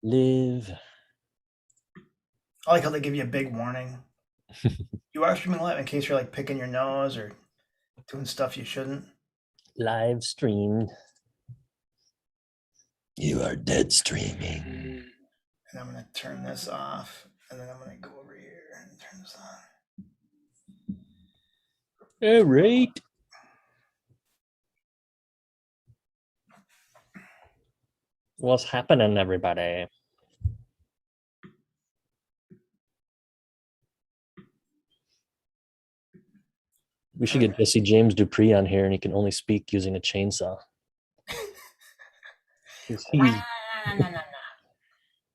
Live. I like how they give you a big warning. You are streaming live in case you're like picking your nose or doing stuff you shouldn't. Live streamed. You are dead streaming. And I'm gonna turn this off, and then I'm gonna go over here and turn this on. All right. What's happening, everybody? We should get Jesse James Dupree on here, and he can only speak using a chainsaw. He's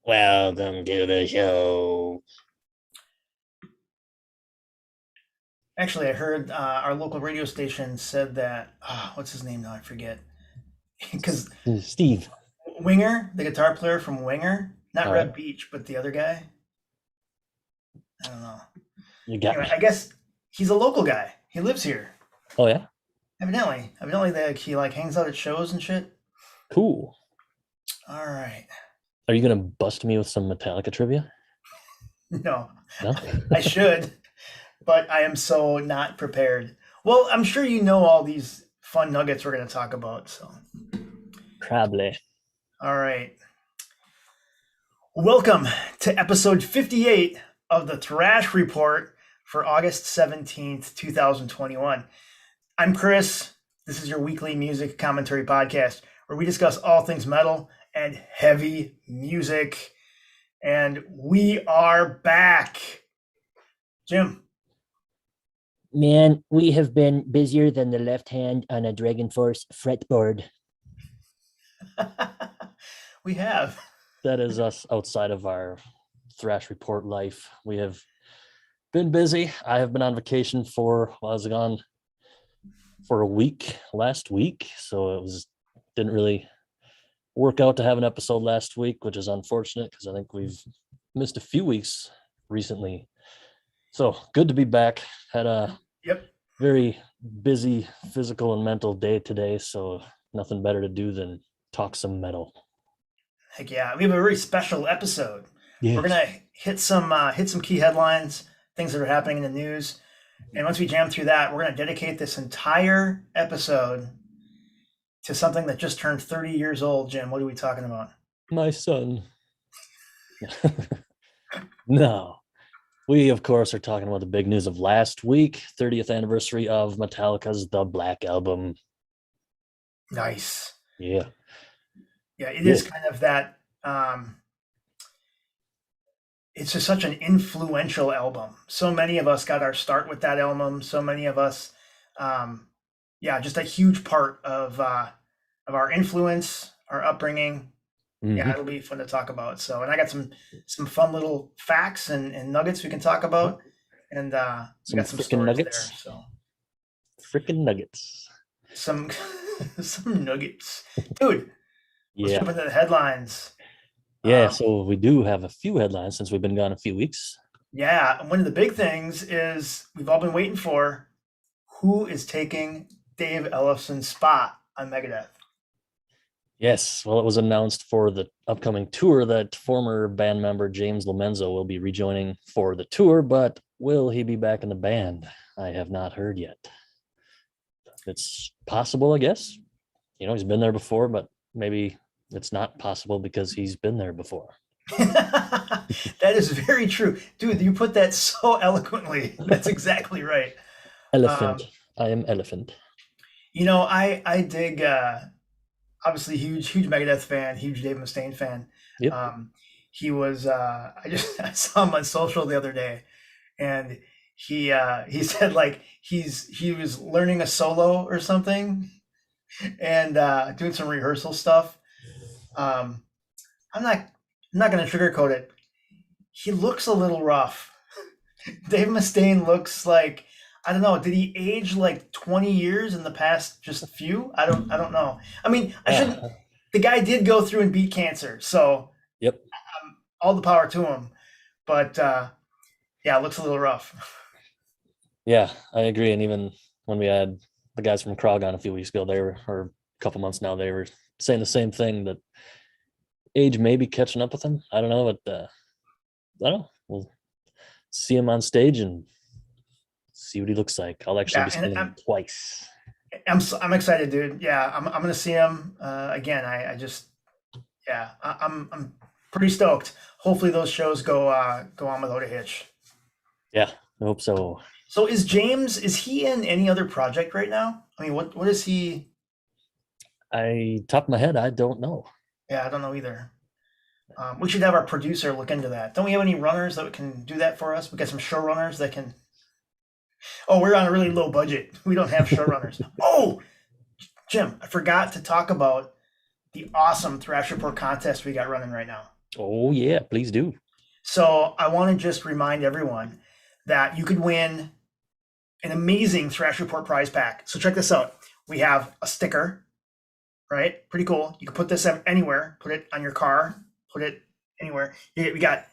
welcome to the show. Actually, I heard our local radio station said that. What's his name now? I forget. Because Steve. Winger, the guitar player from Winger, not All Red right. Beach, but the other guy. I don't know. You got Anyway, me. I guess he's a local guy. He lives here. Oh, yeah? Evidently, he like hangs out at shows and shit. Cool. All right. Are you going to bust me with some Metallica trivia? No, No? I should, but I am so not prepared. Well, I'm sure you know all these fun nuggets we're going to talk about. So, Probably. all right. Welcome to episode 58 of the Thrash Report for August 17th, 2021. I'm Chris. This is your weekly music commentary podcast where we discuss all things metal and heavy music. And we are back. Jim. Man, we have been busier than the left hand on a Dragon Force fretboard. We have. That is us outside of our Thrash Report life. We have been busy. I have been on vacation I was gone for a week last week, so didn't really work out to have an episode last week, which is unfortunate because I think we've missed a few weeks recently. So good to be back. Had a very busy physical and mental day today, so nothing better to do than talk some metal. Heck yeah, we have a very special episode. Yes. We're gonna hit some key headlines, things that are happening in the news, and once we jam through that, we're gonna dedicate this entire episode to something that just turned 30 years old. Jim, what are we talking about? My son. No. We, of course, are talking about the big news of last week, 30th anniversary of Metallica's The Black Album. Nice. Yeah. Yeah, it is kind of that. It's just such an influential album. So many of us got our start with that album. So many of us, just a huge part of our influence, our upbringing. Mm-hmm. Yeah, it'll be fun to talk about. So, and I got some fun little facts and nuggets we can talk about, and we got some stories nuggets there. So, freaking nuggets. Some nuggets, dude. Let's jump into the headlines. Yeah, so we do have a few headlines since we've been gone a few weeks. Yeah, one of the big things is we've all been waiting for who is taking Dave Ellefson's spot on Megadeth. Yes, well, it was announced for the upcoming tour that former band member James Lomenzo will be rejoining for the tour, but will he be back in the band? I have not heard yet. It's possible, I guess. He's been there before, but maybe it's not possible because he's been there before. That is very true. Dude, you put that so eloquently. That's exactly right. Elephant. I am Elephant. I dig... obviously huge Megadeth fan, huge Dave Mustaine fan. Yep. He was I saw him on social the other day, and he said like he was learning a solo or something and doing some rehearsal stuff. I'm not gonna sugarcoat it. He looks a little rough. Dave Mustaine looks like, I don't know. Did he age like 20 years in the past just few? I don't know. I mean, the guy did go through and beat cancer, so yep. All the power to him. But it looks a little rough. Yeah, I agree. And even when we had the guys from Krog on a few weeks ago, or a couple months now, they were saying the same thing, that age may be catching up with him. I don't know, but I don't know. We'll see him on stage and see what he looks like. I'll actually Yeah, be and seeing him twice. I'm excited, dude. Yeah, I'm gonna see him again. I just yeah, I'm pretty stoked. Hopefully those shows go on without a hitch. Yeah, I hope so. So is he in any other project right now? I mean, what is he? Top of my head, I don't know. Yeah, I don't know either. We should have our producer look into that. Don't we have any runners that can do that for us? We got some showrunners that can. Oh, we're on a really low budget. We don't have showrunners. Oh, Jim, I forgot to talk about the awesome Thrash Report contest we got running right now. Oh yeah, please do. So I want to just remind everyone that you could win an amazing Thrash Report prize pack. So check this out. We have a sticker, right? Pretty cool. You can put this anywhere. Put it on your car. Put it anywhere. We got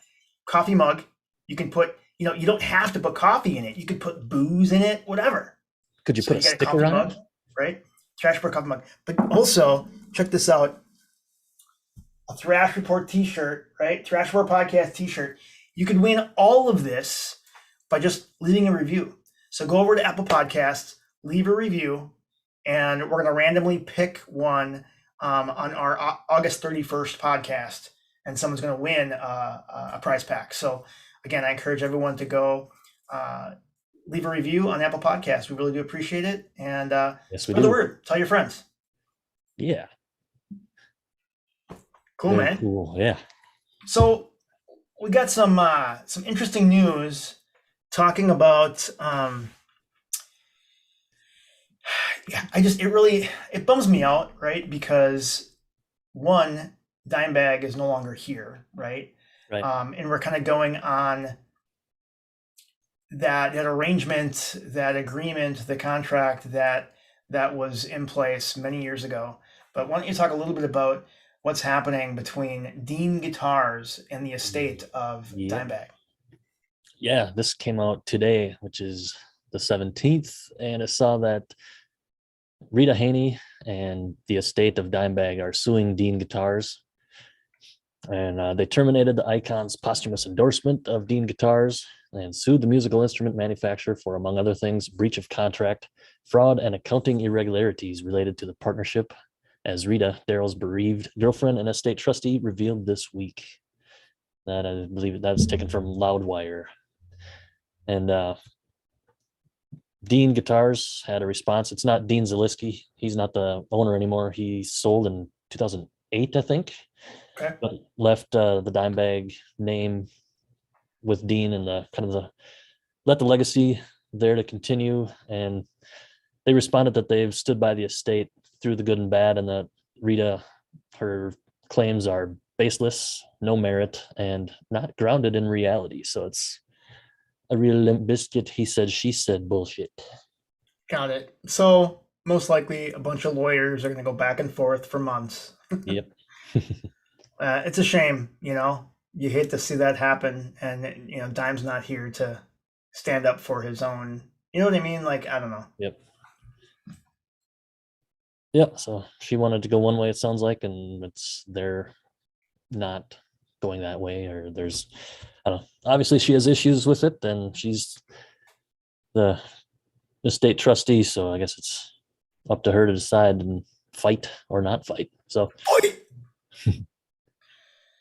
coffee mug. You can put, you don't have to put coffee in it. You could put booze in it, whatever. Could you put a get sticker on mug, it? right? Thrash Report coffee mug. But also, check this out. A Thrash Report t-shirt, right? Thrash Report podcast t-shirt. You could win all of this by just leaving a review. So go over to Apple Podcasts, leave a review, and we're going to randomly pick one on our August 31st podcast, and someone's going to win a prize pack. So again, I encourage everyone to go leave a review on Apple Podcasts. We really do appreciate it. And Yes, we spread do. the word. Tell your friends. Yeah. Cool, Very man. cool. Yeah. So we got some interesting news talking about yeah, it bums me out, right? Because one, Dimebag is no longer here, right? Right. And we're kind of going on that arrangement, that agreement, the contract that was in place many years ago. But why don't you talk a little bit about what's happening between Dean Guitars and the estate of Dimebag? Yeah, this came out today, which is the 17th, and I saw that Rita Haney and the estate of Dimebag are suing Dean Guitars, and they terminated the Icon's posthumous endorsement of Dean Guitars and sued the musical instrument manufacturer for, among other things, breach of contract, fraud, and accounting irregularities related to the partnership, as Rita, Daryl's bereaved girlfriend and estate trustee, revealed this week. That I believe that was taken from Loudwire. And Dean Guitars had a response. It's not Dean Zaliski. He's not the owner anymore. He sold in 2008, I think. Okay. But left the Dimebag name with Dean and let the legacy there to continue. And they responded that they've stood by the estate through the good and bad, and that Rita, her claims are baseless, no merit, and not grounded in reality. So it's a real Limp Bizkit, he said, she said bullshit. Got it. So most likely a bunch of lawyers are going to go back and forth for months. Yep. It's a shame, you hate to see that happen. And, Dime's not here to stand up for his own, you know what I mean? Like, I don't know. Yep. Yep. So she wanted to go one way, it sounds like, and they're not going that way, or there's, I don't know. Obviously she has issues with it, and she's the estate trustee, so I guess it's up to her to decide and fight or not fight. So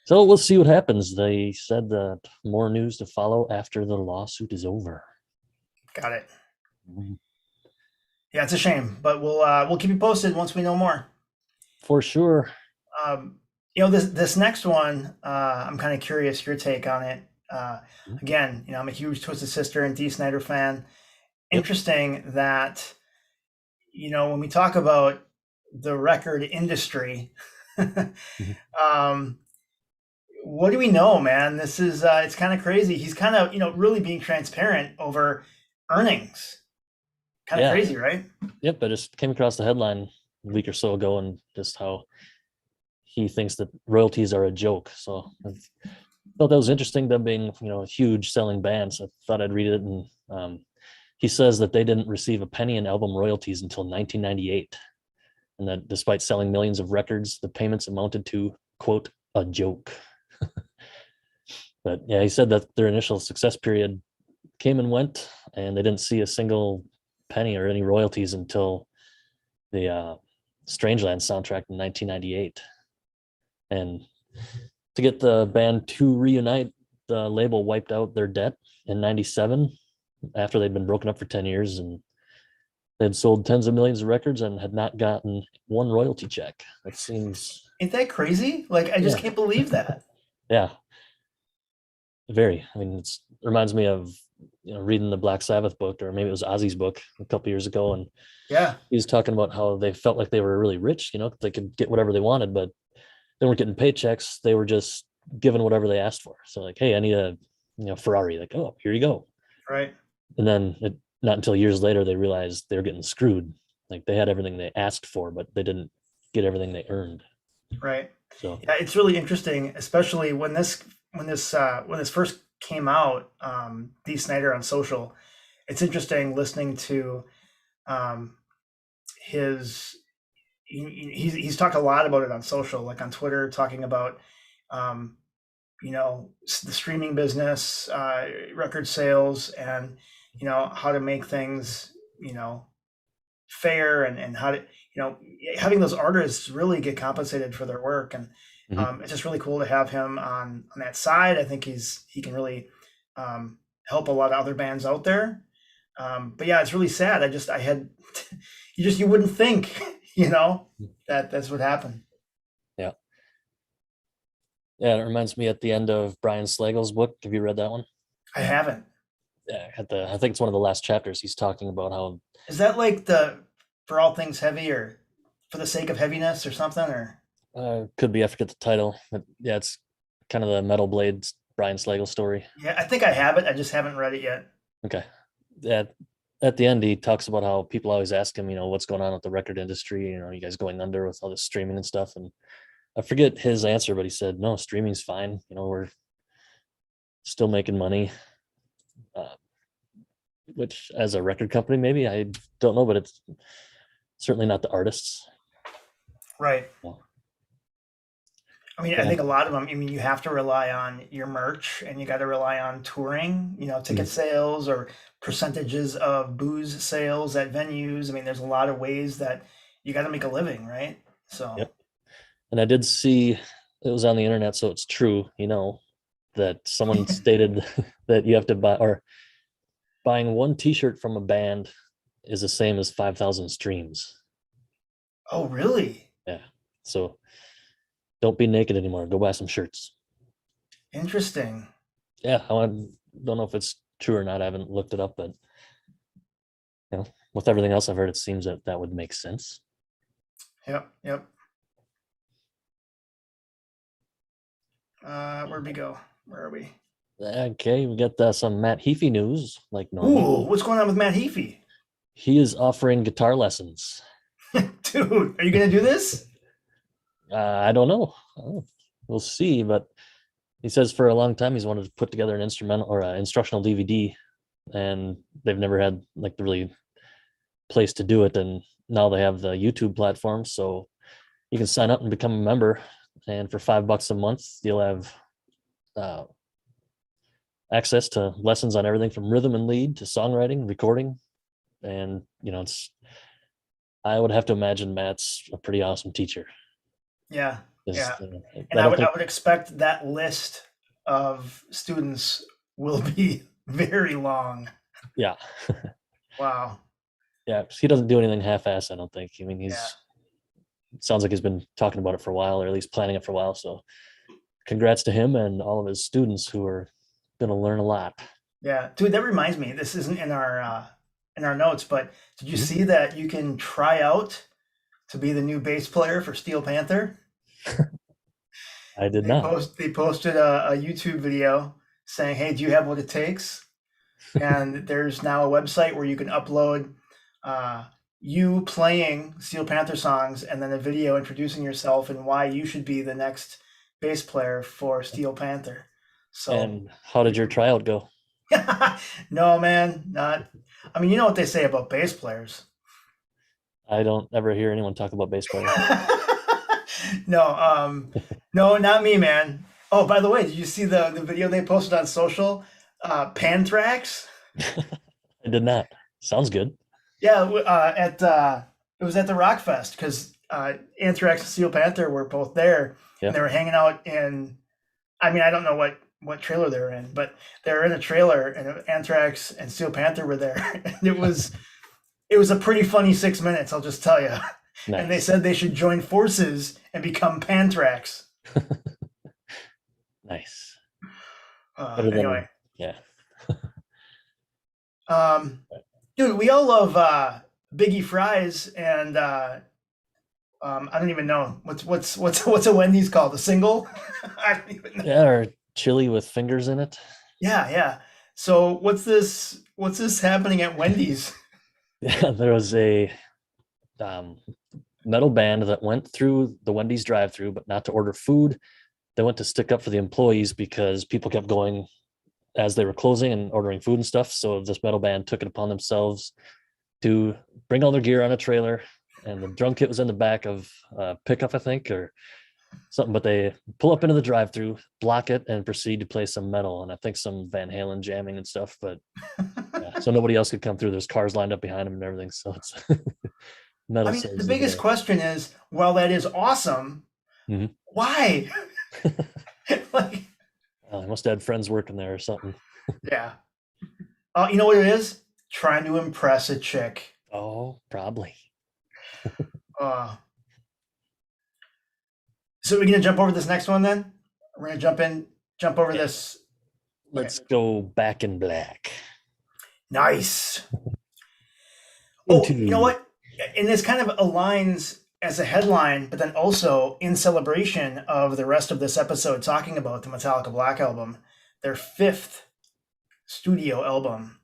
so we'll see what happens. They said that more news to follow after the lawsuit is over. Got it. Yeah, it's a shame, but we'll keep you posted once we know more. For sure. This next one, I'm kind of curious your take on it. Again, I'm a huge Twisted Sister and Dee Snider fan. Yep. Interesting that, when we talk about the record industry, what do we know, man? This is, it's kind of crazy. He's kind of, really being transparent over earnings. Kind of crazy, right? Yep. I just came across the headline a week or so ago, and just how he thinks that royalties are a joke. So I thought that was interesting, them being, a huge selling band. So I thought I'd read it. And he says that they didn't receive a penny in album royalties until 1998. And that despite selling millions of records, the payments amounted to, quote, a joke. But yeah, he said that their initial success period came and went, and they didn't see a single penny or any royalties until the Strangeland soundtrack in 1998. And to get the band to reunite, the label wiped out their debt in 97 after they'd been broken up for 10 years, and they'd sold tens of millions of records and had not gotten one royalty check. That seems, Ain't that crazy? Like, I just yeah, can't believe that. yeah, very. I mean, it reminds me of reading the Black Sabbath book, or maybe it was Ozzy's book a couple years ago, and Yeah, he was talking about how they felt like they were really rich. They could get whatever they wanted, but they weren't getting paychecks. They were just given whatever they asked for. So like, hey, I need a Ferrari. Like, oh, here you go. right, And then not until years later they realized they were getting screwed. Like they had everything they asked for, but they didn't get everything they earned. right. So Yeah, it's really interesting, especially when this first came out. Dee Snider on social. It's interesting listening to um, his. He's talked a lot about it on social, like on Twitter, talking about um, the streaming business, record sales, and how to make things fair, and how to having those artists really get compensated for their work. And mhm. it's just really cool to have him on that side. I think he can really help a lot of other bands out there. But yeah, it's really sad. I had you wouldn't think that that's what happened. Yeah, yeah. It reminds me at the end of Brian Slagle's book. Have you read that one? I haven't. Yeah, I think it's one of the last chapters. He's talking about how Is that like the for all things heavy, or for the sake of heaviness, or something? Or could be, I forget the title, but yeah, it's kind of the Metal Blades Brian Slagle story. yeah, I think I have it. I just haven't read it yet. Okay. Yeah, at the end he talks about how people always ask him, what's going on with the record industry, you guys going under with all this streaming and stuff. And I forget his answer, but he said, no, streaming's fine. We're still making money. Uh, which as a record company, maybe, I don't know, but it's certainly not the artists. Right. Well, I mean, I yeah. think a lot of them. I mean, you have to rely on your merch, and you got to rely on touring. Ticket sales, or percentages of booze sales at venues. I mean, there's a lot of ways that you got to make a living, right? So Yep. And I did see, it was on the internet, so it's true, that someone stated that you have to buy, or buying one t-shirt from a band is the same as 5,000 streams. Oh, really? Yeah. So don't be naked anymore. Go buy some shirts. Interesting. Yeah. Don't know if it's true or not. I haven't looked it up, but with everything else I've heard, it seems that would make sense. Yep. Yep. Where'd we go? Where are we? Okay. We got some Matt Heafy news, like normal. Ooh, what's going on with Matt Heafy? He is offering guitar lessons. Dude, are you gonna do this? I don't know. We'll see. But he says for a long time he's wanted to put together an instrumental or an instructional DVD, and they've never had like the really place to do it. And now they have the YouTube platform, so you can sign up and become a member. And for $5 a month, you'll have access to lessons on everything from rhythm and lead to songwriting, recording, and I would have to imagine Matt's a pretty awesome teacher. Yeah. Yeah. And I I don't would I think, would expect that list of students will be very long. yeah, Wow. yeah, he doesn't do anything half-ass. I don't think. I mean, Yeah. it sounds like he's been talking about it for a while, or at least planning it for a while. So, congrats to him and all of his students who are going to learn a lot. Yeah. Dude, that reminds me, this isn't in our notes, but did you Mhm. see that you can try out to be the new bass player for Steel Panther? I did They not. post they posted a YouTube video saying, "Hey, do you have what it takes?" And there's now a website where you can upload uh, you playing Steel Panther songs, and then a video introducing yourself and why you should be the next bass player for Steel Panther. So, And how did your tryout go? no, man, not. I mean, you know what they say about bass players. I don't ever hear anyone talk about bass players. No, No, not me, man. Oh, by the way, did you see the video they posted on social? Panthrax? I did not. Sounds good. Yeah, at it was at the Rock Fest because Anthrax and Steel Panther were both there, and Yeah. they were hanging out in. I mean, I don't know what trailer they were in, but they were in a trailer, and Anthrax and Steel Panther were there, and it was a pretty funny 6 minutes, I'll just tell you. And they Nice. said they should join forces and become Panthrax. Nice. Better Anyway, than, yeah. um, dude, we all love Biggie Fries, and I don't even know what's a Wendy's called, a single. I don't even know. Yeah, or chili with fingers in it. Yeah, yeah. So what's this happening at Wendy's? Yeah, there was a um, metal band that went through the Wendy's drive-through, but not to order food. They went to stick up for the employees because people kept going as they were closing and ordering food and stuff. So this metal band took it upon themselves to bring all their gear on a trailer, and the drum kit was in the back of a pickup, I think, or something. But they pull up into the drive-through, block it, and proceed to play some metal and I think some Van Halen jamming and stuff. But yeah, so nobody else could come through. There's cars lined up behind them and everything. So it's I metal mean, the saves the biggest day. question is, while that is awesome, Mhm. why? Like, I must have had friends working there or something. yeah. You know what it is? Trying to impress a chick. Oh, probably. Uh, so we're gonna jump over this next one then. We're gonna jump over Yeah. this. Okay. Let's go back in black Nice. Oh, you know into. what? And this kind of aligns as a headline, but then also in celebration of the rest of this episode talking about the Metallica Black Album, their fifth studio album,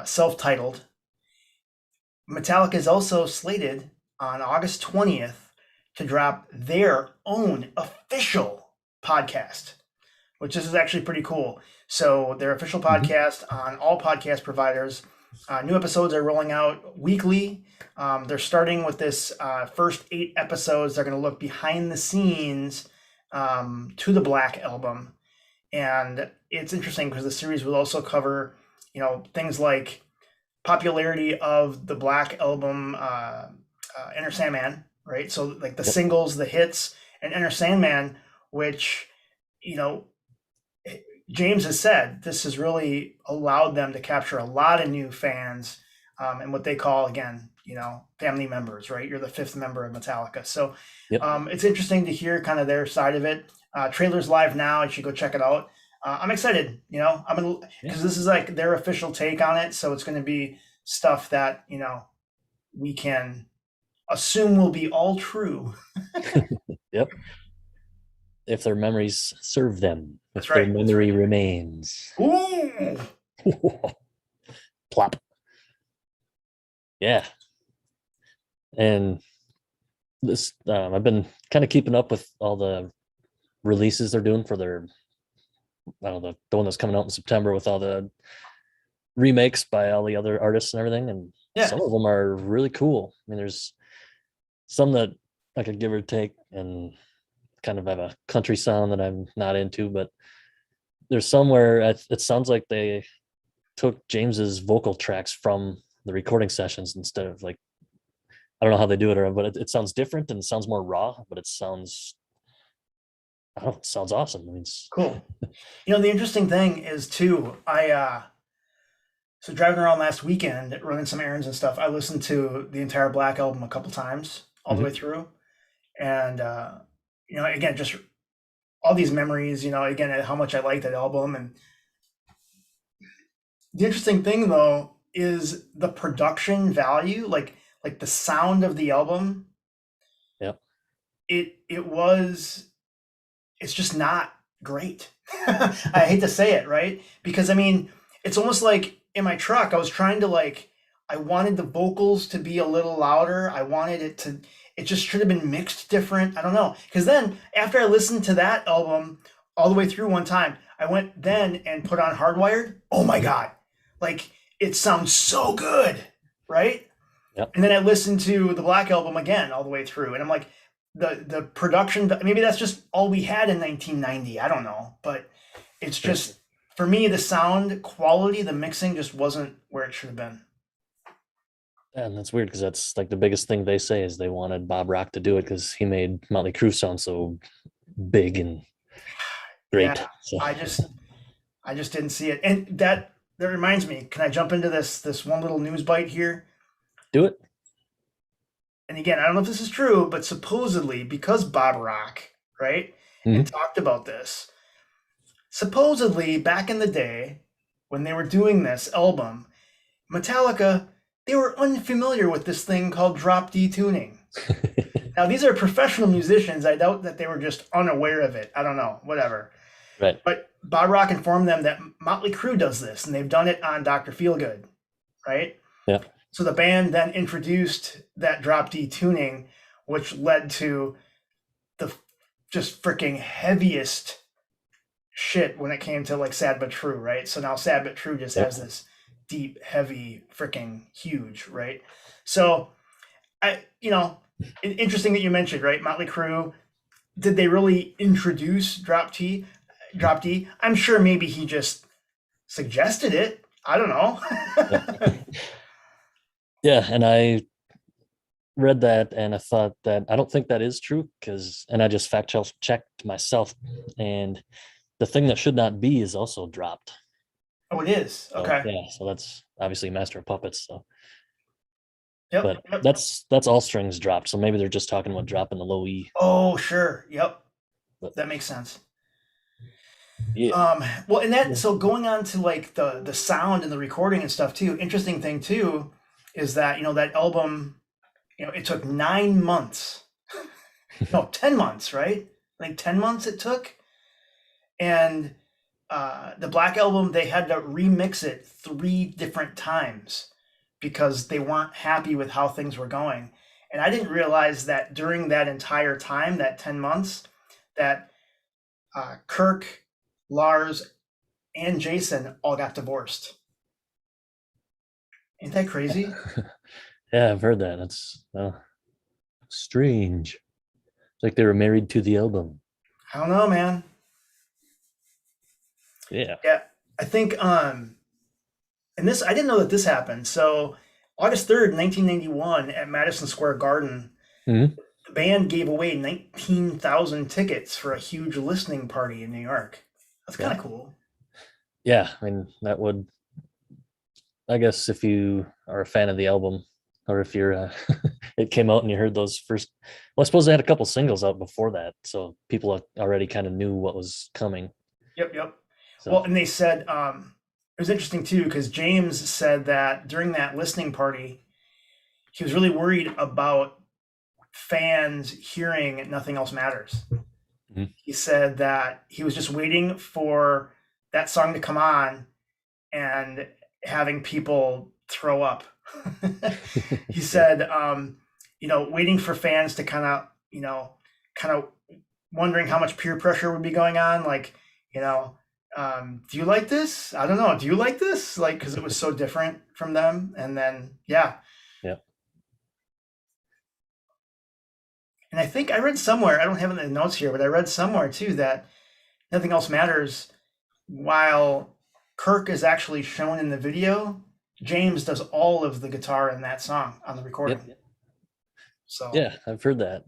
self-titled. Metallica is also slated on August 20th to drop their own official podcast, which is actually pretty cool. So their official Mhm. podcast on all podcast providers. New episodes are rolling out weekly. They're starting with this first 8 episodes. They're going to look behind the scenes to the Black Album, and it's interesting because the series will also cover, things like popularity of the Black Album, Enter Sandman, right? So like the Yep. singles, the hits, and Enter Sandman, which you know James has said this has really allowed them to capture a lot of new fans, and what they call, again, family members, right? You're the fifth member of Metallica. So Yep. it's interesting to hear kind of their side of it. Trailer's live now. You should go check it out. I'm excited. I'm gonna Yeah. because this is like their official take on it. So it's going to be stuff that we can assume will be all true. Yep. If their memories serve them, That's if their right. That's right. memory remains. Ooh. Plop. Yeah. And this, I've been kind of keeping up with all the releases they're doing for their, I don't know, the one that's coming out in September with all the remakes by all the other artists and everything. And Yeah. some of them are really cool. I mean, there's some that I could give or take and kind of have a country sound that I'm not into, but there's somewhere it sounds like they took James's vocal tracks from the recording sessions instead of like, I don't know how they do it, or but it sounds different and it sounds more raw, but it sounds, I don't know, it sounds awesome. I mean, it's, Cool. The interesting thing is too, so driving around last weekend, running some errands and stuff, I listened to the entire Black Album a couple times, all the Mhm. way through, and again, just all these memories. Again, how much I like that album. And the interesting thing though is the production value, like the sound of the album. Yep. It's just not great. I hate to say it, right? Because I mean, it's almost like in my truck, I was trying to I wanted the vocals to be a little louder. It just should have been mixed different. I don't know. Because then after I listened to that album all the way through one time, I went then and put on Hardwired. Oh my Mhm. God. Like it sounds so good, right? Yep. And then I listened to the Black Album again all the way through, and I'm like, the production, maybe that's just all we had in 1990. I don't know, but it's Sure. just for me the sound quality, the mixing just wasn't where it should have been. And that's weird because that's like the biggest thing they say is they wanted Bob Rock to do it because he made Motley Crue sound so big and Yeah, great. So I just I just didn't see it. And that reminds me, can I jump into this one little news bite here? do it. And again, I don't know if this is true, but supposedly because Bob Rock, right, had Mhm. talked about this, supposedly back in the day when they were doing this album, Metallica, they were unfamiliar with this thing called drop D tuning. Now, these are professional musicians. I doubt that they were just unaware of it. I don't know, whatever. Right. But Bob Rock informed them that Motley Crue does this, and they've done it on Dr. Feelgood, right? Yeah. So the band then introduced that drop D tuning, which led to the just freaking heaviest shit when it came to like Sad But True, right? So now Sad But True just Yep. has this deep, heavy, freaking huge, right? So interesting that you mentioned, right? Motley Crue. Did they really introduce Drop D? I'm sure maybe he just suggested it. I don't Yep. know. Yeah. And I read that and I thought that I don't think that is true because, and I just checked myself, and the thing that should not be is also dropped. Oh, it is. So Okay. yeah, so that's obviously Master of Puppets. So, Yep. but Yep. that's all strings dropped. So maybe they're just talking about dropping the low E. Oh, sure. Yep. But That makes sense. yeah, Well, and that yeah. so going on to like the sound and the recording and stuff too. Interesting thing too is that that album, it took 9 months, no, 10 months, right? Like 10 months it took, and the Black Album they had to remix it 3 different times because they weren't happy with how things were going. And I didn't realize that during that entire time, that 10 months, that Kirk, Lars, and Jason all got divorced. Ain't that crazy? Yeah, I've heard that. That's strange. It's like they were married to the album. I don't know, man. Yeah. Yeah, I think and this I didn't know that this happened. So August 3rd, 1991, at Madison Square Garden, Mhm. the band gave away 19,000 tickets for a huge listening party in New York. That's kind Yeah. of cool. Yeah. I mean, that would, I guess, if you are a fan of the album, or if you're, it came out and you heard those first. Well, I suppose they had a couple singles out before that, so people already kind of knew what was coming. Yep, yep. So Well, and they said it was interesting too because James said that during that listening party, he was really worried about fans hearing "Nothing Else Matters." mhm. He said that he was just waiting for that song to come on and having people throw up. He Yeah, said, waiting for fans to kind of wondering how much peer pressure would be going on. Like, you know, do you like this? I don't know. Do you like this? Like, because it was so different from them. And then, yeah. yeah, And I think I read somewhere, I don't have it in the notes here, but I read somewhere too that Nothing Else Matters, while Kirk is actually shown in the video, James does all of the guitar in that song on the recording. yep, So, yeah. I've heard that.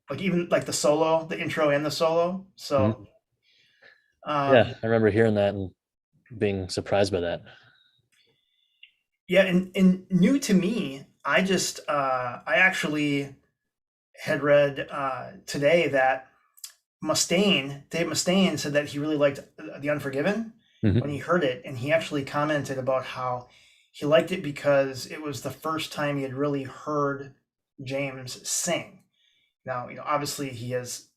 like, even like the solo, the intro and the solo. So, Mhm. Yeah, um, I remember hearing that and being surprised by that. yeah, and new to me, I actually had read today that Dave Mustaine said that he really liked The Unforgiven when Mhm. he heard it, and he actually commented about how he liked it because it was the first time he had really heard James sing. Now, obviously he's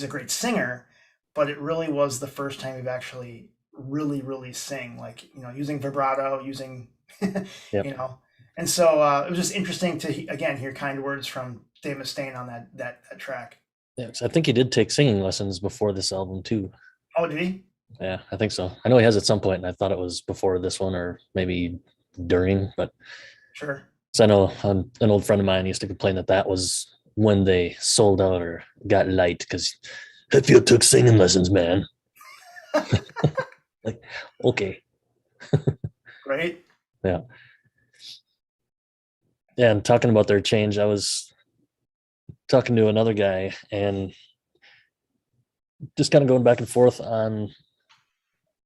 a great singer, but it really was the first time he'd actually really, really sing, like, using vibrato, using, Yep. you know. And so it was just interesting to again hear kind words from Dave Mustaine on that track. Yeah, 'cause I think he did take singing lessons before this album too. Oh, did he? Yeah, I think so. I know he has at some point, and I thought it was before this one or maybe during. But Sure. 'cause I know an old friend of mine used to complain that that was when they sold out or got light because Hetfield took singing lessons, man. Like, okay, Right? yeah, yeah. And talking about their change, I was talking to another guy and just kind of going back and forth on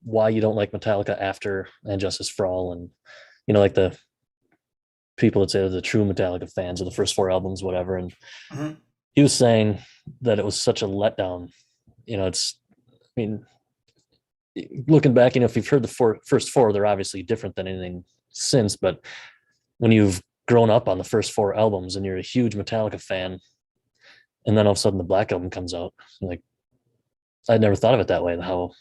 why you don't like Metallica after And Justice for All, and like the people that say the true Metallica fans of the first four albums, whatever. And Hmm. he was saying that it was such a letdown. It's, I mean, looking back, if you've heard the first four, they're obviously different than anything since. But when you've grown up on the first four albums and you're a huge Metallica fan, and then all of a sudden the Black Album comes out, like, I'd never thought of it that way. How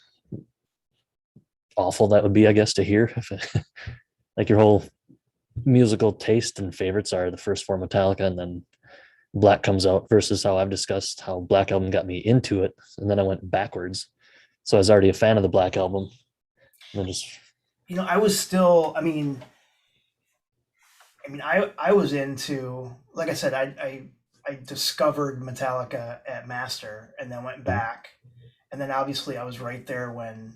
awful that would be, I guess, to hear. Like your whole musical taste and favorites are the first four Metallica, and then Black comes out, versus how I've discussed how Black Album got me into it, and then I went backwards. So I was already a fan of the Black Album, and then just I was still, I was into, like I said, I discovered Metallica at Master and then went back. And then obviously I was right there when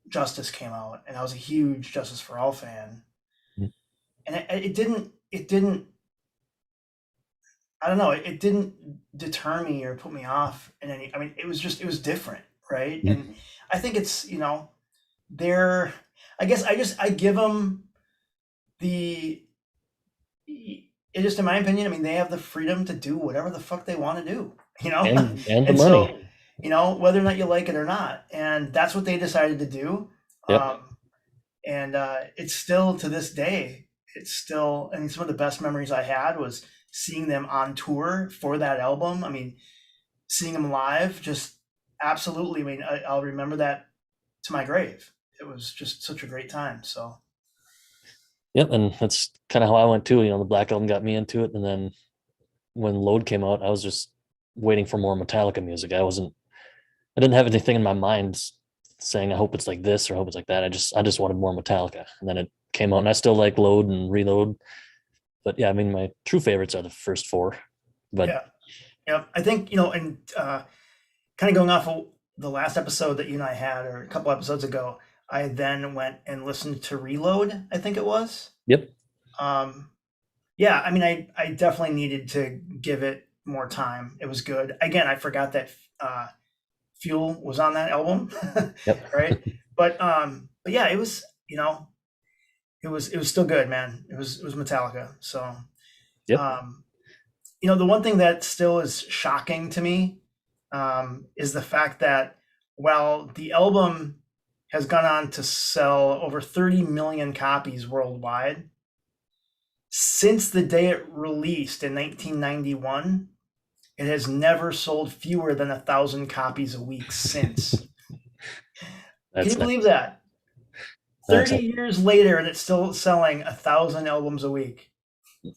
Justice came out, and I was a huge Justice for All fan. And it didn't, I don't know, it didn't deter me or put me off in any, it was different, right? And I think it's, they're, I guess I give them the, it just, in my opinion, they have the freedom to do whatever the fuck they want to do, and the and so, money. whether or not you like it or not, and that's what they decided to do. Yep. And it's still, to this day, it's still, some of the best memories I had was seeing them on tour for that album. Seeing them live, just absolutely. I'll remember that to my grave. It was just such a great time. So Yep, and that's kind of how I went too. The Black Album got me into it, and then when Load came out, I was just waiting for more Metallica music. I didn't have anything in my mind saying I hope it's like this or I hope it's like that. I just wanted more Metallica, and then it came out, and I still like Load and Reload. But yeah, my true favorites are the first four. But yeah, yeah. I think, and kind of going off of the last episode that you and I had, or a couple episodes ago, I then went and listened to Reload, I think it was. yep, Um, yeah, I definitely needed to give it more time. It was good. Again, I forgot that Fuel was on that album, yep, right? But yeah, it was, it was still good, man. It was Metallica. So, yep. um, the one thing that still is shocking to me, is the fact that while the album has gone on to sell over 30 million copies worldwide, since the day it released in 1991, it has never sold fewer than 1,000 copies a week since. Can That's you nice. believe that? That's 30 years later, and it's still selling 1,000 albums a week.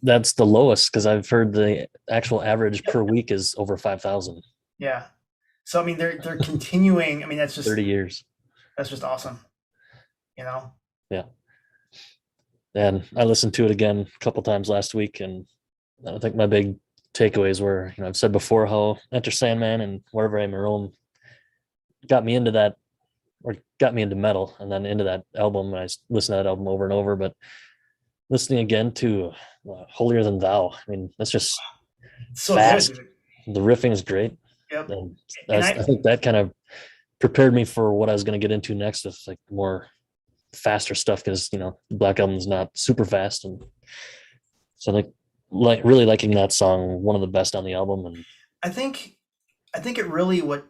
that's the lowest, because I've heard the actual average Yep. per week is over 5,000. Yeah. So they're continuing. That's 30 years. just awesome. You know. Yeah. And I listened to it again a couple times last week, and I think my big takeaways were, I've said before how Enter Sandman and Wherever I May Roam got me into that, or got me into metal, and then into that album. And I listened to that album over and over. But listening again to Holier Than Thou, that's just So good, fast. dude. The riffing is great. Yep. And And I think that kind of prepared me for what I was going to get into next, with like more faster stuff, because Black Album is not super fast, and so like really liking that song, one of the best on the album. And I think I think it really, what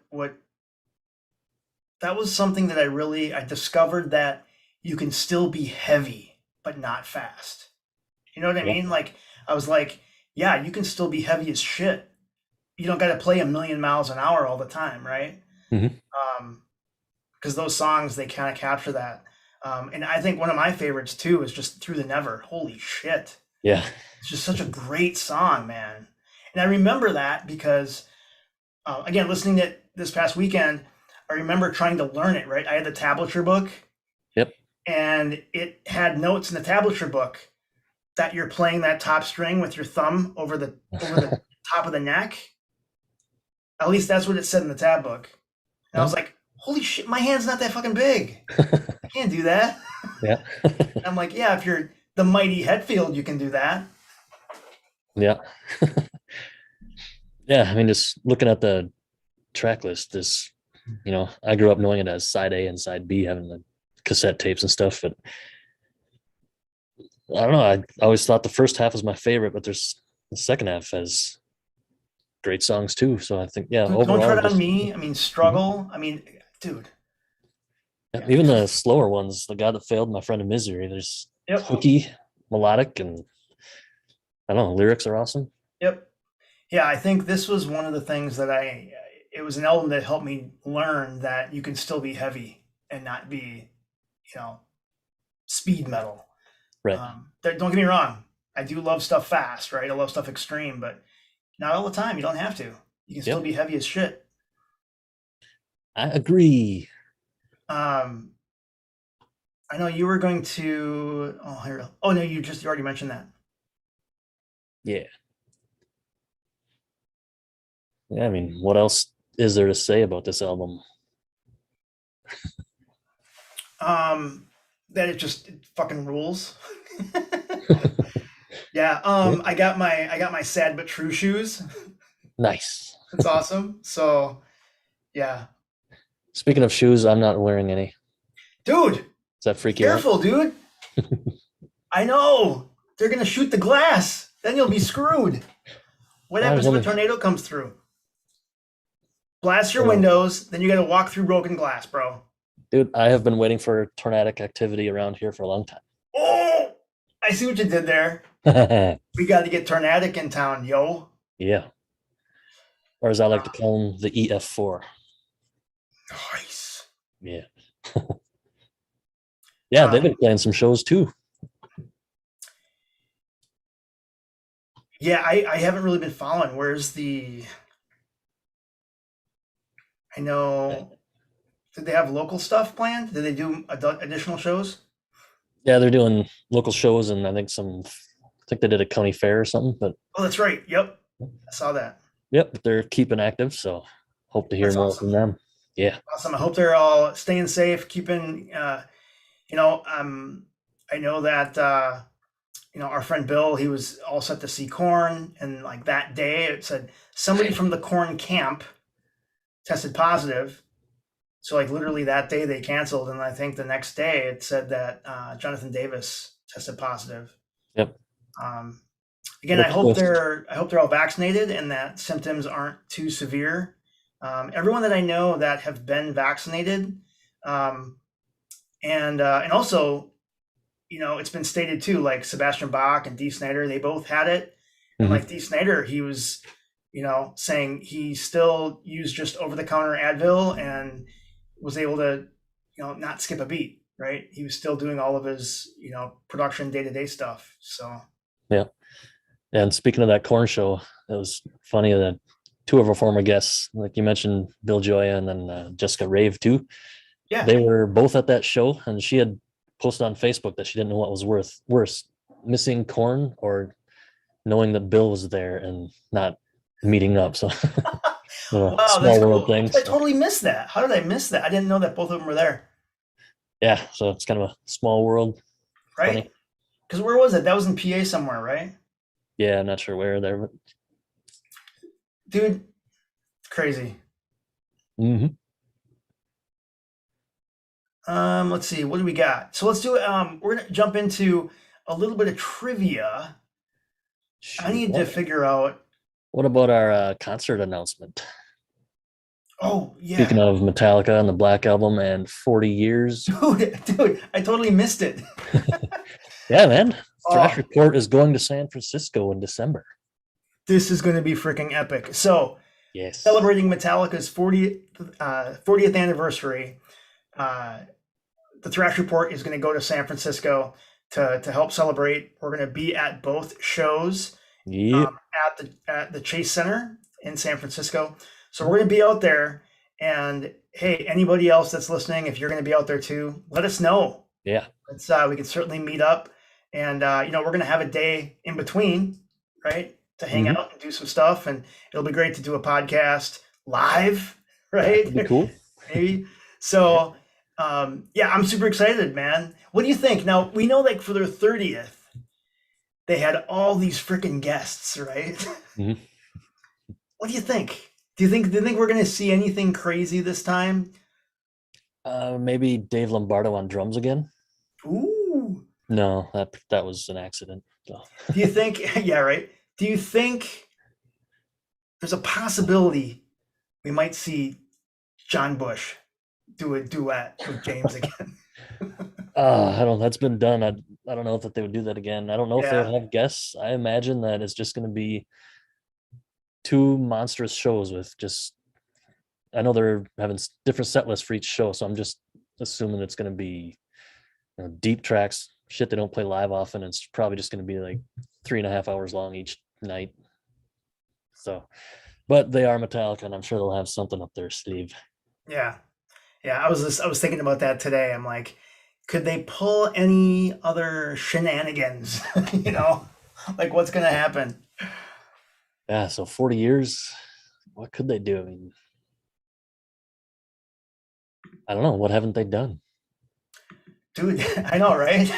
that was something that I discovered, that you can still be heavy but not fast. You know what I yeah, mean? Like, I was like, yeah, you can still be heavy as shit. You don't got to play a million miles an hour all the time, right? mhm. Because those songs, they kind of capture that. And I think one of my favorites too is just Through the Never. Holy shit. Yeah, It's just such a great song, man. And I remember that because, again, listening to it this past weekend, I remember trying to learn it, right? I had the tablature book, yep, and it had notes in the tablature book that you're playing that top string with your thumb over the top of the neck. At least that's what it said in the tab book. And I was No. like, holy shit, my hand's not that fucking big. I can't do that. Yeah. I'm like, yeah, if you're the mighty Hetfield, you can do that. Yeah. Yeah. I mean, just looking at the track list, this, I grew up knowing it as side A and side B, having the cassette tapes and stuff. But I don't know. I always thought the first half was my favorite, but there's the second half has great songs too. So I think, yeah, Dude, Don't overall, Tread on just Me. I mean, mhm. Struggle. I mean, dude. Yeah, Yeah. even the slower ones, The God That Failed, My Friend of Misery, there's Yep. hooky, melodic, and I don't know, lyrics are awesome. Yep. Yeah, I think this was one of the things that it was an album that helped me learn that you can still be heavy and not be, you know, speed metal. Right. Don't get me wrong. I do love stuff fast, right? I love stuff extreme, but not all the time. You don't have to. You can still Yep. be heavy as shit. I agree. Um, I know you were going to. Oh, here. Oh no, you already mentioned that. Yeah. Yeah. I mean, what else is there to say about this album? Um, that it fucking rules. Yeah. Yeah. I got my sad but true shoes. Nice. That's awesome. So yeah, Speaking of shoes, I'm not wearing any. Does dude, that be freak you out? careful, dude. I know they're gonna shoot the glass. Then you'll be screwed. What I was happens if a wondering, tornado comes through? Blast your oh, windows. Then you got to walk through broken glass, bro. dude, I have been waiting for tornadic activity around here for a long Oh, I see what you did there. time. We got to get tornadic in town, yo. Yeah. Or as I like to call them, the EF4. Nice. Yeah. Yeah, they've been Um, playing some shows too. yeah, I haven't really been following. Where's the? I know. Did they have local stuff planned? Did they do additional shows? Yeah, they're doing local shows and I think they did a county fair or something, but Oh, that's right. Yep, I saw that. yep, they're keeping active. So hope to hear That's more awesome. from them. Yeah. Awesome. I hope they're all staying safe, keeping. You know, I know that our friend Bill, he was all set to see Corn, and like that day, it said somebody from the Corn camp tested positive. So like literally that day they canceled, and I think the next day it said that Jonathan Davis tested positive. Yep. Um, again, What a twist. I hope they're all vaccinated and that symptoms aren't too severe. Everyone that I know that have been vaccinated, um, and also it's been stated too, like Sebastian Bach and Dee Snider, they both had it. And Hmm. like Dee Snider, he was, saying he still used just over the counter Advil and was able to, not skip a beat, right? He was still doing all of his, production day to day stuff. So, Yeah. And speaking of that corn show, it was funny that two of our former guests, like you mentioned, Bill Joya and then Jessica Rave too, yeah. they were both at that show, and she had posted on Facebook that she didn't know what was worse, missing corn or knowing that Bill was there and not meeting up. So Wow, that's small world cool. thing. I So totally missed that. How did I miss that? I didn't know that both of them were there, yeah, so it's kind of a small world. right? Funny. Because where was it? That was in PA somewhere, right? Yeah, I'm not sure where there, but Dude, crazy. mhm. Let's see, what do we got? So let's do we're gonna jump into a little bit of trivia. I Shoot. need to figure out. What about our concert announcement? Oh Speaking yeah. of Metallica and the Black Album and 40 years. Dude, I totally missed it. Yeah, man. Thrash Oh, Report is going to San Francisco in December. this is gonna be freaking epic. So Yes. celebrating Metallica's 40th anniversary, uh, the Thrash Report is gonna go to San Francisco to help celebrate. We're gonna be at both shows Yep. at the Chase Center in San Francisco. So we're going to be out there. And hey, anybody else that's listening, if you're going to be out there too, let us know. Yeah. We can certainly meet up. And we're going to have a day in between, right? to hang Hmm. out and do some stuff, and it'll be great to do a podcast live, That right? would be cool. Maybe. Yeah. So, yeah, I'm super excited, man. What do you think? Now we know, like for their 30th, they had all these freaking guests, right? Mhm. What do you think? Do you think we're gonna see anything crazy this time? Maybe Dave Lombardo on drums again. Ooh. No, that was an accident. So. Do you think? Yeah, right. Do you think there's a possibility we might see John Bush do a duet with James again? I don't. That's been done. I don't know if they would do that again. I don't know if they would Yeah, have guests. I imagine that it's just going to be two monstrous shows with just. I know they're having different set lists for each show, so I'm just assuming it's going to be deep tracks, shit they don't play live often. It's probably just going to be like 3.5 hours long each night. So, but they are Metallica, and I'm sure they'll have something up their sleeve. yeah, yeah. I was thinking about that today. I'm like, could they pull any other shenanigans? you know, like what's gonna happen? Yeah. So 40 years. What could they do? I mean, I don't know. What haven't they done? Dude, I know, right?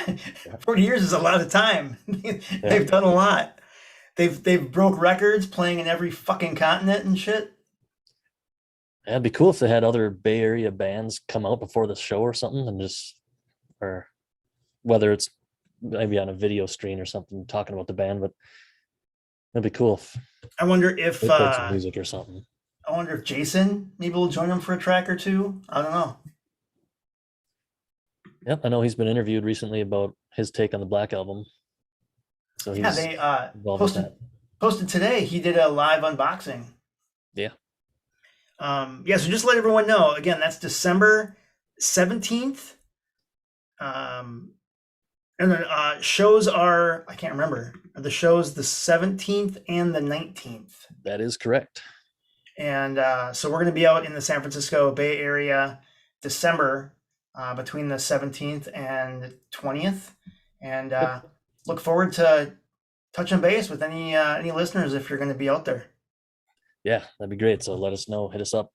Yeah. 40 years is a lot of time. Yeah. They've done a lot. They've broke records playing in every fucking continent and shit. It'd be cool if they had other Bay Area bands come out before the show or something and just, or whether it's maybe on a video screen or something talking about the band, but it'd be cool if I wonder if they played some music or something. I wonder if Jason maybe will join them for a track or two. I don't know. Yep. I know he's been interviewed recently about his take on the Black Album. So Yeah, he's they involved with posted that. posted today. He did a live unboxing. Yeah. Yeah, so just let everyone know again. That's December 17th. Um, and then shows are I can't remember. The shows the 17th and the 19th. That is correct. And so we're going to be out in the San Francisco Bay Area December between the 17th and 20th, and Yep. look forward to touching base with any listeners if you're going to be out there. Yeah, that'd be great. So let us know. Hit us up.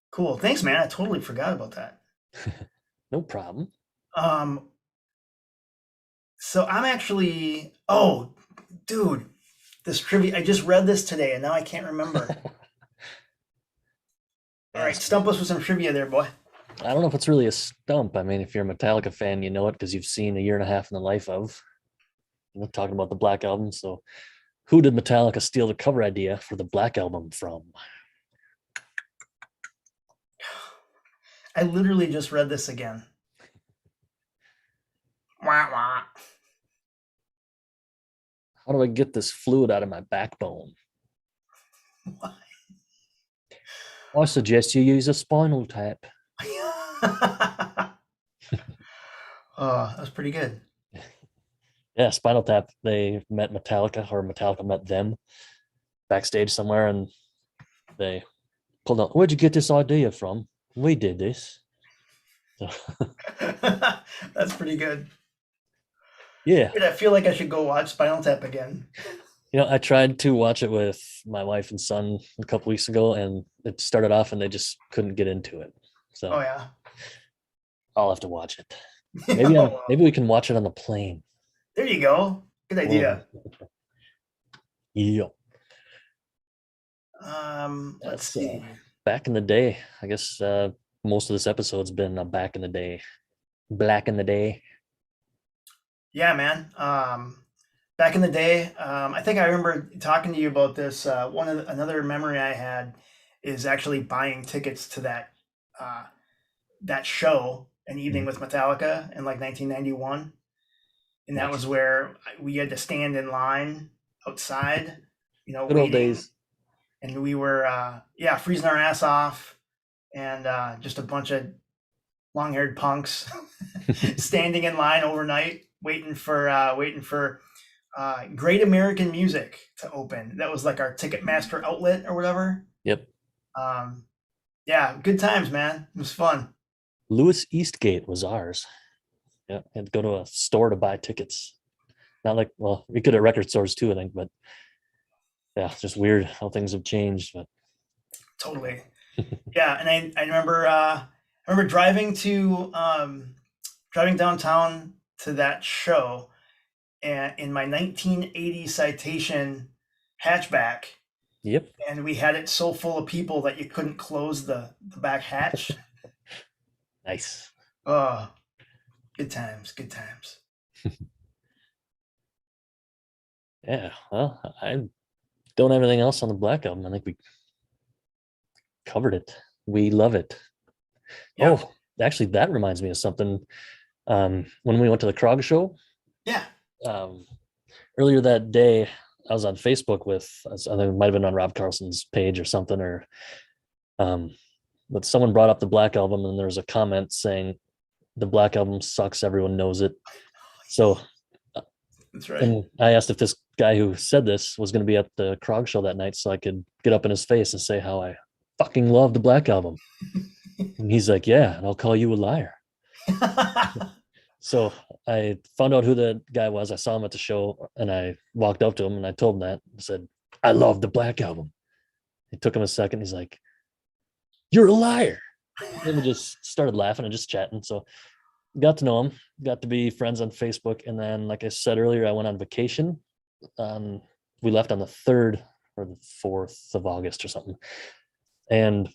Cool, thanks, man. I totally forgot about that. No problem. Um, so I'm actually, oh, dude, this trivia. I just read this today, and now I can't remember. All right, Yes. stump us with some trivia there, boy. I don't know if it's really a stump. I mean, if you're a Metallica fan, you know it because you've seen a year and a half in the life of. Talking about the Black Album. So, who did Metallica steal the cover idea for the Black Album from? I literally just read this again. Wah, wah. How do I get this fluid out of my backbone? I suggest you use a spinal tap. Oh, that was pretty good. Yeah, Spinal Tap. They met Metallica, or Metallica met them backstage somewhere, and they pulled out. Where'd you get this idea from? We did this. So, That's pretty good. yeah, Dude, I feel like I should go watch Spinal Tap again. I tried to watch it with my wife and son a couple weeks ago, and it started off, and they just couldn't get into it. Oh So yeah. I'll have to watch it. Oh, well. Maybe we can watch it on the plane. There you go. Good idea. Yeah. Let's That's see. back in the day. I guess most of this episode's been back in the day, black in the day. Yeah, man. Back in the day, I think I remember talking to you about this. Another memory I had is actually buying tickets to uh, that show, An Evening Mhm. with Metallica, in like 1991, and that Nice. was where we had to stand in line outside, Good old waiting, days. and we were freezing our ass off, and just a bunch of long-haired punks standing in line overnight, waiting for Great American Music to open. That was like our Ticketmaster outlet or whatever. Yep. Um, yeah, good times, man. It was fun. Louis Eastgate was ours. Yeah, had to go to a store to buy tickets. Not like, well, we could at record stores too, I think, but yeah, it's just weird how things have changed. But Totally. Yeah, and I remember driving downtown to that show, and in my 1980 Citation hatchback, yep, and we had it so full of people that you couldn't close the back hatch. nice. Oh, good times, good times. Yeah, well, I don't have anything else on the Black Album. I think we covered it. We love it. Yep. Oh, actually, that reminds me of something. When we went to the Krog show, Yeah. um, earlier that day, I was on Facebook with, I think it might have been on Rob Carlson's page or something, or um, but someone brought up the Black Album, and there was a comment saying the Black Album sucks. Everyone knows it. So, That's right. and I asked if this guy who said this was going to be at the Krog show that night, so I could get up in his face and say how I fucking love the Black Album. And he's like, "Yeah, and I'll call you a liar." So I found out who the guy was. I saw him at the show, and I walked up to him and I told him that. I said, "I love the Black Album." It took him a second. He's like, "You're a liar." And we just started laughing and just chatting. So got to know him, got to be friends on Facebook. And then, like I said earlier, I went on vacation. We left on the 3rd or the 4th of August or something. And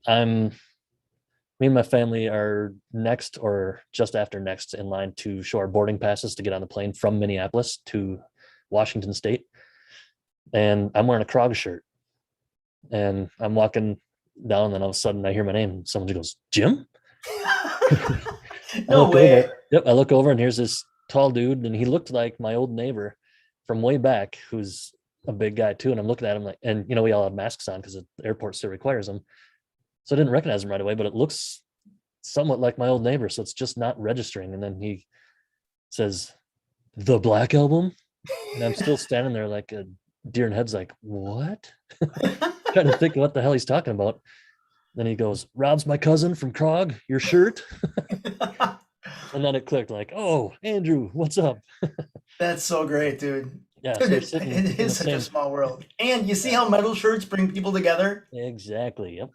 me and my family are next or just after next in line to show our boarding passes to get on the plane from Minneapolis to Washington State. And I'm wearing a Krog shirt. And I'm walking down, and then all of a sudden I hear my name, and someone just goes, "Jim?" I No look way. over. Yep, I look over, and here's this tall dude, and he looked like my old neighbor from way back, who's a big guy too. And I'm looking at him like, and we all have masks on because the airport still requires them. So I didn't recognize him right away, but it looks somewhat like my old neighbor. So it's just not registering. And then he says, "The Black Album?" And I'm still standing there like a deer in head's like, "What?" Trying to think what the hell he's talking about. Then he goes, "Rob's my cousin from Krog, your shirt." And then it clicked like, "Oh, Andrew, what's up?" That's so great, dude. Yeah, Dude, so we're sitting it in the is such a same. small world. And you see Yeah, how metal shirts bring people together? exactly. Yep.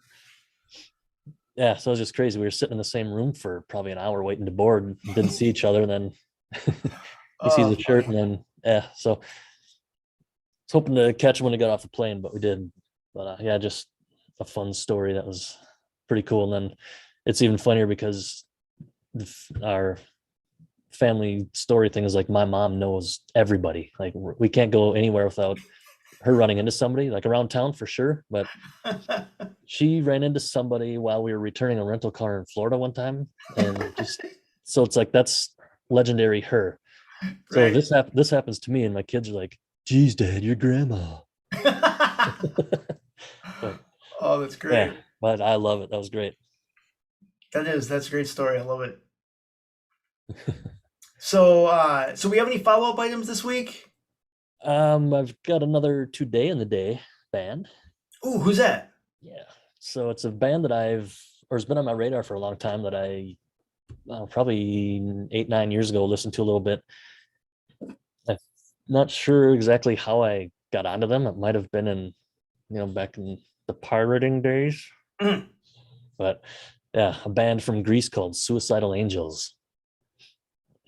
Yeah, so it was just crazy. We were sitting in the same room for probably an hour waiting to board and didn't see each other. And then he sees Oh, the shirt, funny. and then so I was hoping to catch him when he got off the plane, but we did. But yeah, just a fun story that was pretty cool. And then it's even funnier because our family story thing is like my mom knows everybody. Like we can't go anywhere without her running into somebody, like around town for sure. But she ran into somebody while we were returning a rental car in Florida one time, and just so it's like that's legendary her. So Right. this happens to me, and my kids are like, "Geez, Dad, your grandma." But Oh, that's yeah, great. but I love it. That was great. That's a great story. I love it. So we have any follow-up items this week? I've got another Today in the Day band. Ooh, who's that? Yeah. So it's a band that it's been on my radar for a long time that probably 8, 9 years ago listened to a little bit. I'm not sure exactly how I got onto them. It might have been back in the pirating days, Mm. but yeah, a band from Greece called Suicidal Angels.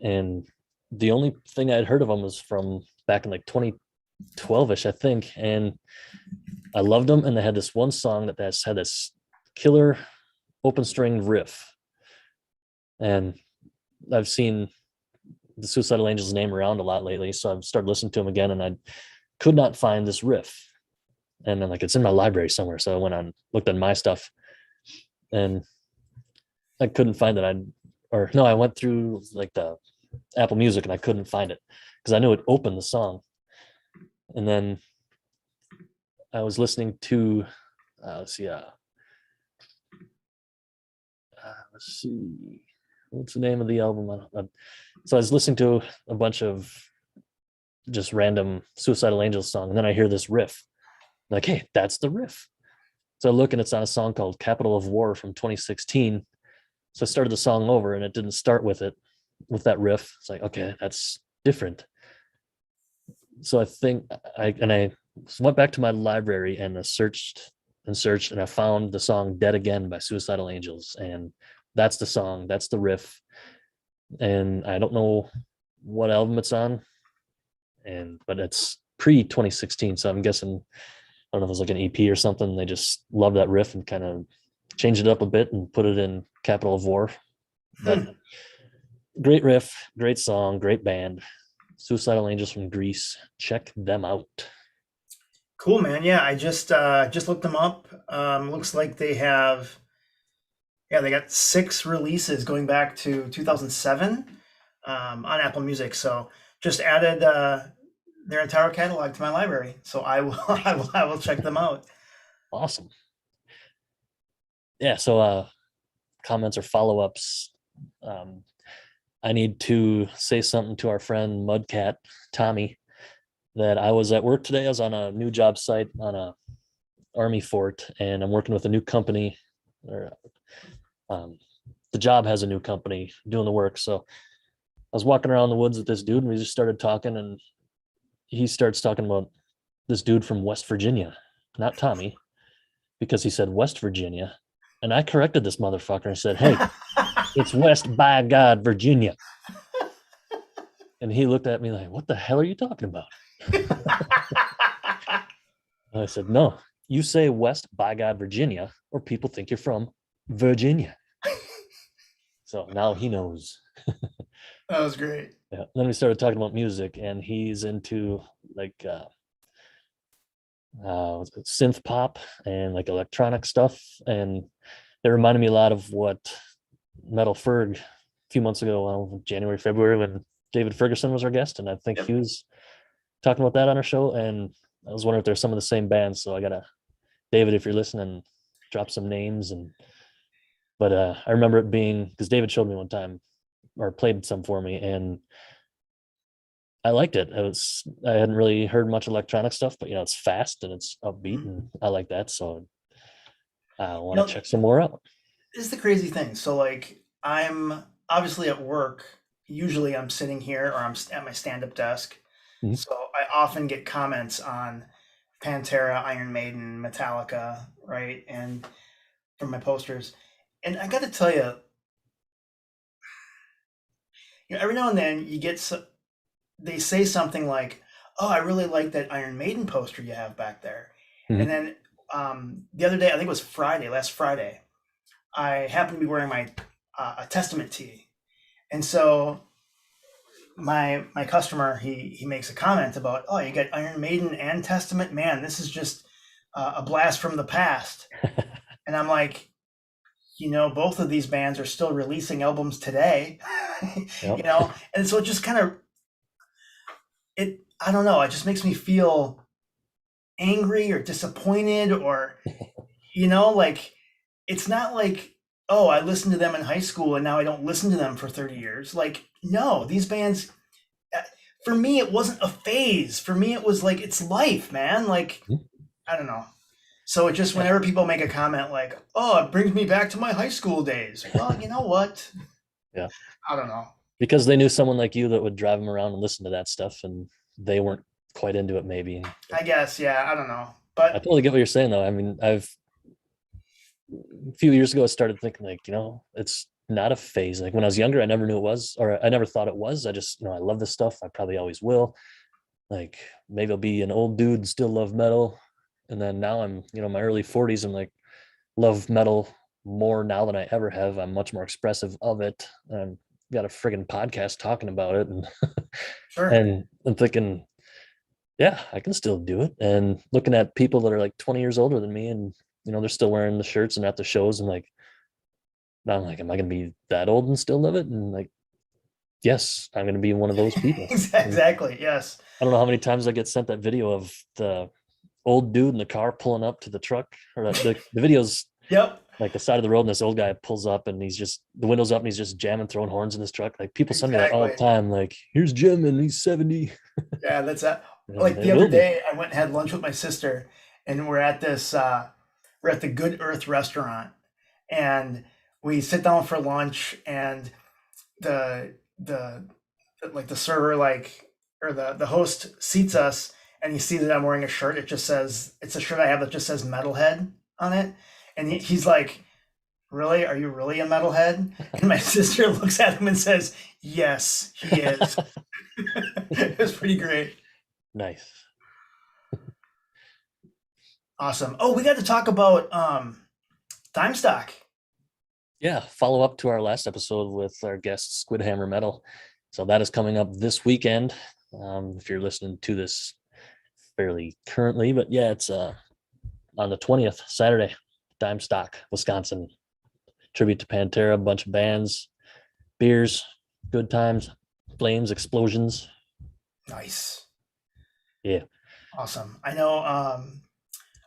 And the only thing I'd heard of them was from back in like 2012ish, I think. And I loved them. And they had this one song that's had this killer open string riff. And I've seen the Suicidal Angels name around a lot lately. So I've started listening to them again, and I could not find this riff. And then like it's in my library somewhere. So I went on, looked at my stuff, and I couldn't find it. I went through like the Apple Music and I couldn't find it because I knew it opened the song. And then I was listening to, let's see, let's see, what's the name of the album? So I was listening to a bunch of just random Suicidal Angels song, and then I hear this riff. I'm like, hey, that's the riff. So I look, and it's on a song called Capital of War from 2016. So I started the song over, and it didn't start with that riff. It's like, okay, that's different. So I think I went back to my library and I searched and I found the song "Dead Again" by Suicidal Angels, and that's the song, that's the riff, and I don't know what album it's on, and but it's pre 2016, so I'm guessing I don't know if it was like an EP or something. They just love that riff and kind of changed it up a bit and put it in Capital of War. But Hmm. great riff, great song, great band. Suicidal Angels from Greece. Check them out. Cool, man. Yeah, I just looked them up. Looks like they have, yeah, they got 6 releases going back to 2007 on Apple Music. So just added their entire catalog to my library. So I will I will check them out. Awesome. Yeah. So comments or follow-ups. Um, I need to say something to our friend Mudcat Tommy that I was at work today. I was on a new job site on a army fort, and I'm working with a new company. Or um, the job has a new company doing the work. So I was walking around the woods with this dude, and we just started talking, and he starts talking about this dude from West Virginia, not Tommy, because he said West Virginia, and I corrected this motherfucker and said, "Hey, it's West by God, Virginia." And he looked at me like, "What the hell are you talking about?" And I said, "No, you say West by God, Virginia, or people think you're from Virginia." So now he knows. That was great. Yeah. Then we started talking about music, and he's into like synth pop and like electronic stuff, and it reminded me a lot of what Metal Ferg a few months ago, January, February, when David Ferguson was our guest, and I think he Yep. was talking about that on our show. And I was wondering if there's some of the same bands. So I gotta, David, if you're listening, drop some names. And but I remember it being because David showed me one time or played some for me, and I liked it. I hadn't really heard much electronic stuff, but it's fast and it's upbeat, Mhm. and I like that. So I You want to know, check some more out. this is the crazy thing. So like I'm obviously at work. Usually I'm sitting here or I'm at my stand-up desk. Mhm. So I often get comments on Pantera, Iron Maiden, Metallica, right? And from my posters. And I got to tell you, every now and then they say something like, "Oh, I really like that Iron Maiden poster you have back there." And Mhm. then the other day, I think it was last Friday, I happened to be wearing my a Testament tee, and so my customer he makes a comment about, "Oh, you got Iron Maiden and Testament, man. This is just a blast from the past." And I'm like, both of these bands are still releasing albums today, Yep. and so it just kind of it. I don't know. It just makes me feel angry or disappointed or like it's not like, oh, I listened to them in high school and now I don't listen to them for 30 years. Like, no, these bands, uh, for me, it wasn't a phase. For me, it was like, it's life, man. Like, I don't know. So it just, Yeah. whenever people make a comment like, oh, it brings me back to my high school days. Well, you know what? Yeah. I don't know. Because they knew someone like you that would drive them around and listen to that stuff, and they weren't quite into it, maybe. I guess, yeah, I don't know. I But totally get what you're saying, though. I mean, I've a few years ago, I started thinking like, it's not a phase. Like when I was younger, I never knew it was, or I never thought it was. I just, I love this stuff. I probably always will. Like maybe I'll be an old dude and still love metal, and then now I'm, my early 40s. I'm like love metal more now than I ever have. I'm much more expressive of it. And got a friggin' podcast talking about it, and sure. and I'm thinking, yeah, I can still do it. And looking at people that are like 20 years older than me, and they're still wearing the shirts and at the shows, and like, now I'm like, am I gonna be that old and still love it? And like, yes, I'm gonna be one of those people. And Exactly. Yes. I don't know how many times I get sent that video of the old dude in the car pulling up to the truck, or the videos Yep. like the side of the road, and this old guy pulls up and he's just the windows up and he's just jamming, throwing horns in his truck. Like people send me that all the Exactly. time. Like, here's Jim and he's 70. Yeah, that's that. And Like it the other will be. day, I went and had lunch with my sister, and we're at the Good Earth restaurant, and we sit down for lunch, and the like the server like or the host seats us, and he sees that I'm wearing a shirt. It's a shirt I have that just says Metalhead on it, and he's like, "Really? Are you really a metalhead?" And my sister looks at him and says, "Yes, he is." It was pretty great. Nice. Awesome. Oh, we got to talk about Dime Stock. Yeah, follow up to our last episode with our guest Squid Hammer Metal. So that is coming up this weekend. If you're listening to this fairly currently, but yeah, it's on the 20th, Saturday, Dime Stock, Wisconsin. Tribute to Pantera, a bunch of bands, beers, good times, flames, explosions. Nice. Yeah. Awesome. I know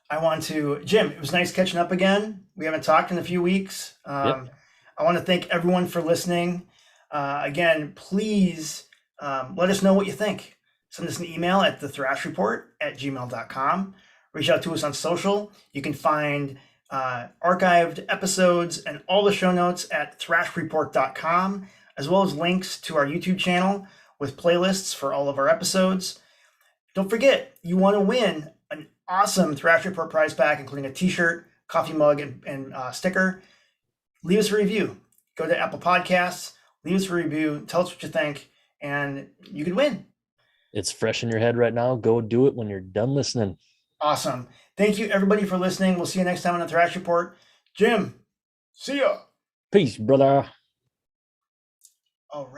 I want to, Jim, it was nice catching up again. We haven't talked in a few weeks. Yep. I want to thank everyone for listening. Again, please let us know what you think. Send us an email at thethrashreport@gmail.com. Reach out to us on social. You can find archived episodes and all the show notes at thrashreport.com, as well as links to our YouTube channel with playlists for all of our episodes. Don't forget, you want to win an awesome Thrash Report prize pack, including a t-shirt, coffee mug, and sticker. Leave us a review. Go to Apple Podcasts, leave us a review, tell us what you think, and you could win. It's fresh in your head right now. Go do it when you're done listening. Awesome. Thank you, everybody, for listening. We'll see you next time on the Thrash Report. Jim, see ya. Peace, brother. All right.